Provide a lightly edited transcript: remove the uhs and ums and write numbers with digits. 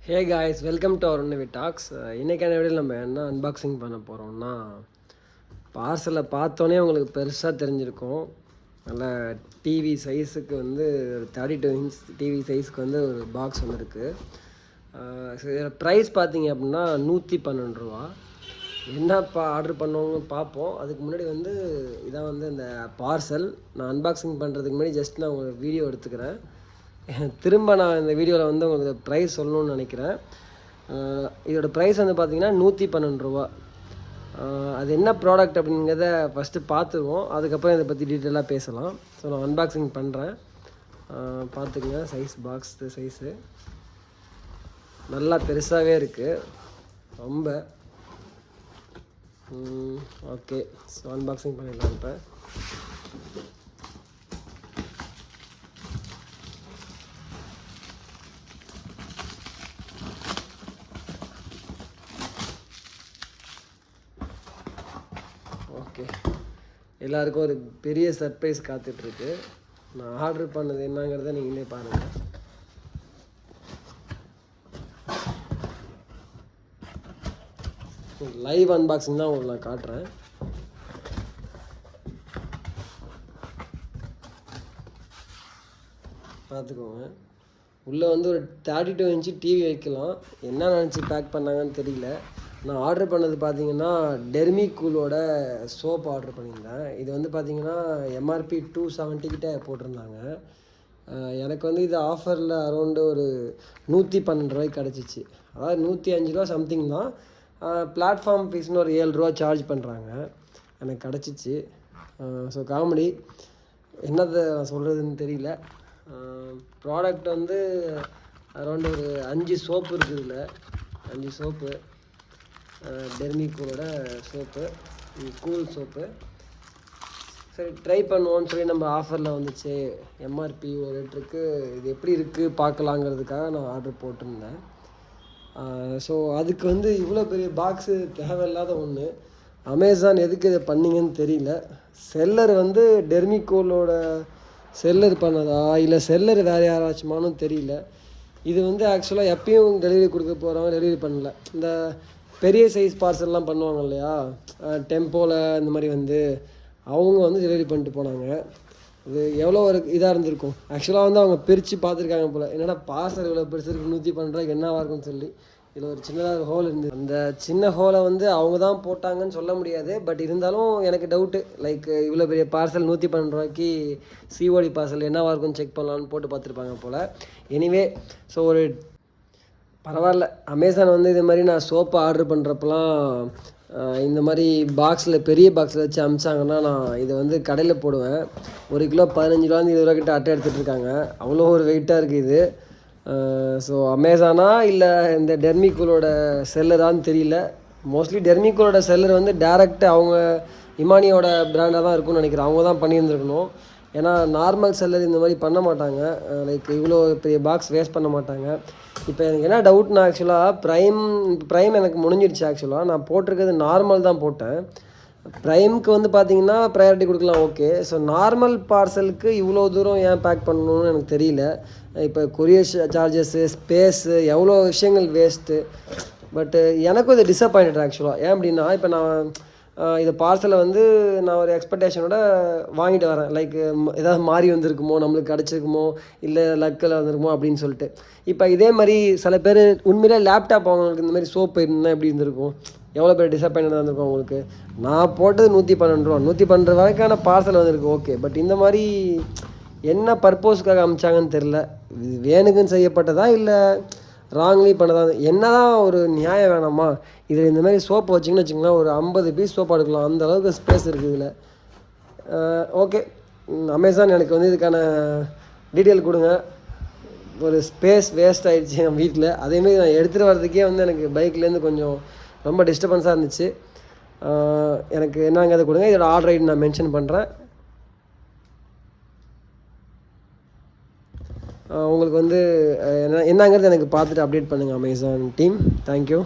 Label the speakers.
Speaker 1: Hey guys, welcome to our ஒன்று talks. இன்றைக்கான வீடியோவில் நம்ம என்ன அன்பாக்சிங் பண்ண போகிறோம்னா, பார்சலை பார்த்தோன்னே உங்களுக்கு பெருசாக தெரிஞ்சிருக்கும். நல்ல டிவி சைஸுக்கு வந்து ஒரு 32 இன்ச் டிவி சைஸுக்கு வந்து ஒரு பாக்ஸ் வந்துருக்கு. இதில் ப்ரைஸ் பார்த்தீங்க அப்படின்னா 112 ரூபா. என்னப்பா ஆர்டர் பண்ணவங்க பார்ப்போம். அதுக்கு முன்னாடி வந்து இதான் வந்து இந்த பார்சல். நான் அன்பாக்சிங் பண்ணுறதுக்கு முன்னாடி ஜஸ்ட் நான் ஒரு வீடியோ எடுத்துக்கிறேன். திரும்ப நான் இந்த வீடியோவில் வந்து உங்களுக்கு ப்ரைஸ் சொல்லணும்னு நினைக்கிறேன். இதோட ப்ரைஸ் வந்து பார்த்திங்கன்னா 112 ரூபா. அது என்ன ப்ராடக்ட் அப்படிங்கிறத ஃபஸ்ட்டு பார்த்துருவோம். அதுக்கப்புறம் இதை பற்றி டீட்டெயிலாக பேசலாம். ஸோ நான் அன்பாக்சிங் பண்ணுறேன், பார்த்துக்குங்க. பாக்ஸ் சைஸு நல்லா பெருசாகவே இருக்குது ரொம்ப. ஓகே, ஸோ அன்பாக்சிங் பண்ணிடலாம். இப்போ ஓகே, எல்லாருக்கும் ஒரு பெரிய சர்ப்ரைஸ் காத்துட்ருக்கு. நான் ஆர்டர் பண்ணது என்னங்கிறத நீங்களே பாருங்கள். லைவ் அன்பாக்சிங் தான் உங்களுக்கு நான் காட்டுறேன். பார்த்துக்கோங்க. உள்ளே வந்து ஒரு 32 இன்ச்சு டிவி வைக்கலாம். என்ன நினச்சி பேக் பண்ணாங்கன்னு தெரியல. நான் ஆர்டர் பண்ணது பார்த்தீங்கன்னா டெர்மிகூலோட சோப் ஆர்டர் பண்ணியிருந்தேன். இது வந்து பார்த்தீங்கன்னா எம்ஆர்பி 270 கிட்ட போட்டிருந்தாங்க. எனக்கு வந்து இது ஆஃபரில் அரௌண்டு ஒரு 112 ரூபாய்க்கு கிடச்சிச்சு. அதாவது 105 ரூபா சம்திங் தான். பிளாட்ஃபார்ம் ஃபீஸ்னு ஒரு 7 ரூபா சார்ஜ் பண்ணுறாங்க. எனக்கு கிடச்சிச்சு. ஸோ காமெடி என்னத்தை நான் சொல்கிறதுன்னு தெரியல. ப்ராடக்ட் வந்து அரௌண்டு ஒரு 5 சோப்பு இருக்குது. இதில் 5 சோப்பு, டெர்மிகூலோட சோப்பு, கூல் சோப்பு. சரி, ட்ரை பண்ணுவோன்னு சொல்லி நம்ம ஆஃபரில் வந்துச்சு. எம்ஆர்பி ஒரு லிட்டருக்கு இது எப்படி இருக்குது பார்க்கலாங்கிறதுக்காக நான் ஆர்டர் போட்டிருந்தேன். ஸோ அதுக்கு வந்து இவ்வளோ பெரிய பாக்ஸு தேவையில்லாத ஒன்று. அமேசான் எதுக்கு இதை பண்ணிங்கன்னு தெரியல. செல்லர் வந்து டெர்மிகூலோட செல்லர் பண்ணதா இல்லை செல்லர் வேறு யாராச்சுமானு தெரியல. இது வந்து ஆக்சுவலாக எப்பயும் டெலிவரி கொடுக்க போகிறவங்க டெலிவரி பண்ணல. இந்த பெரிய சைஸ் பார்சல்லாம் பண்ணுவாங்க இல்லையா, டெம்போவில் இந்த மாதிரி வந்து அவங்க வந்து டெலிவரி பண்ணிட்டு போனாங்க. இது எவ்வளோ ஒரு இதாக இருந்திருக்கும். ஆக்சுவலாக வந்து அவங்க பிரித்து பார்த்துருக்காங்க போல். என்னடா பார்சல் இவ்வளோ பெருசு இருக்குது, 112 ரூபாய்க்கு என்னவாக இருக்குன்னு சொல்லி. இதில் ஒரு சின்னதாக ஹோல் இருந்தது. அந்த சின்ன ஹோலை வந்து அவங்க தான் போட்டாங்கன்னு சொல்ல முடியாது. பட் இருந்தாலும் எனக்கு டவுட்டு, லைக் இவ்வளோ பெரிய பார்சல் 112 ரூபாய்க்கு சிஓடி பார்சல் என்னவாக இருக்குன்னு செக் பண்ணலான்னு போட்டு பார்த்துருப்பாங்க போல். எனிவே, ஸோ ஒரு பரவாயில்ல. அமேசான் வந்து இது மாதிரி நான் சோப்பு ஆர்டர் பண்ணுறப்பெல்லாம் இந்த மாதிரி பாக்ஸில் பெரிய பாக்ஸில் வச்சு அமிச்சாங்கன்னா நான் இதை வந்து கடையில் போடுவேன். 1 கிலோ 15 ரூபாந்து 20 ரூபா கிட்ட அட்டை எடுத்துகிட்டு இருக்காங்க. அவ்வளோ ஒரு வெயிட்டாக இருக்குது இது. ஸோ அமேசானா இல்லை இந்த டெர்மிகூலோட செல்லரான்னு தெரியல. மோஸ்ட்லி டெர்மிகூலோட செல்லர் வந்து டேரெக்டாக அவங்க இமானியோட பிராண்டாக தான் இருக்கும்னு நினைக்கிறேன். அவங்க தான் பண்ணியிருந்துருக்கணும். ஏன்னா நார்மல் செல்லர் இந்த மாதிரி பண்ண மாட்டாங்க. லைக் இவ்வளோ பெரிய பாக்ஸ் வேஸ்ட் பண்ண மாட்டாங்க. இப்போ எனக்கு என்ன டவுட்னா, ஆக்சுவலாக ப்ரைம் எனக்கு முடிஞ்சிடுச்சு. ஆக்சுவலாக நான் போட்டிருக்கிறது நார்மல் தான் போட்டேன். ப்ரைமுக்கு வந்து பார்த்தீங்கன்னா ப்ரையாரிட்டி கொடுக்கலாம், ஓகே. ஸோ நார்மல் பார்சலுக்கு இவ்வளோ தூரம் ஏன் பேக் பண்ணணும்னு எனக்கு தெரியல. இப்போ கொரியர் சார்ஜஸ்ஸு, ஸ்பேஸு, எவ்வளோ விஷயங்கள் வேஸ்ட்டு. பட்டு எனக்கும் இது டிசப்பாயின்ட் ஆக்சுவலாக. ஏன் அப்படின்னா, இப்போ நான் இதை பார்சலை வந்து நான் ஒரு எக்ஸ்பெக்டேஷனோட வாங்கிட்டு வரேன். லைக் ஏதாவது மாறி வந்திருக்குமோ, நம்மளுக்கு கிடச்சிருக்குமோ, இல்லை லக்கில் வந்திருக்குமோ அப்படின்னு சொல்லிட்டு. இப்போ இதே மாதிரி சில பேர் உண்மையிலே லேப்டாப் அவங்களுக்கு இந்த மாதிரி சோப் இருந்தால் எப்படி இருந்திருக்கும், எவ்வளோ பேர் டிசப்பாயின்ட் இருந்திருக்கும் அவங்களுக்கு. நான் போட்டது 112 ரூபா, 112 ரூபாய்க்கான பார்சல் வந்திருக்கு, ஓகே. பட் இந்த மாதிரி என்ன பர்போஸ்க்காக அமிச்சாங்கன்னு தெரில. இது வேணுக்குன்னு செய்யப்பட்டதா இல்லை ராங்லி பண்ணதா, என்ன தான் ஒரு நியாயம் வேணாமா? இதில் இந்த மாதிரி சோப்பு வச்சிங்கன்னு வச்சிங்களேன், ஒரு 50 பீஸ் சோப்பு எடுக்கலாம். அந்த அளவுக்கு ஸ்பேஸ் இருக்குது இதில். ஓகே, அமேசான் எனக்கு வந்து இதுக்கான டீட்டெயில் கொடுங்க. ஒரு ஸ்பேஸ் வேஸ்ட் ஆகிடுச்சு என் வீட்டில். அதேமாரி நான் எடுத்துகிட்டு வர்றதுக்கே வந்து எனக்கு பைக்லேருந்து கொஞ்சம் ரொம்ப டிஸ்டர்பன்ஸாக இருந்துச்சு. எனக்கு என்னங்கிறத கொடுங்க. இதோட ஆர்டர் ஐடி நான் மென்ஷன் பண்ணுறேன். உங்களுக்கு வந்து என்னங்கிறது எனக்கு பார்த்துட்டு அப்டேட் பண்ணுங்கள் அமேசான் டீம். தேங்க்யூ.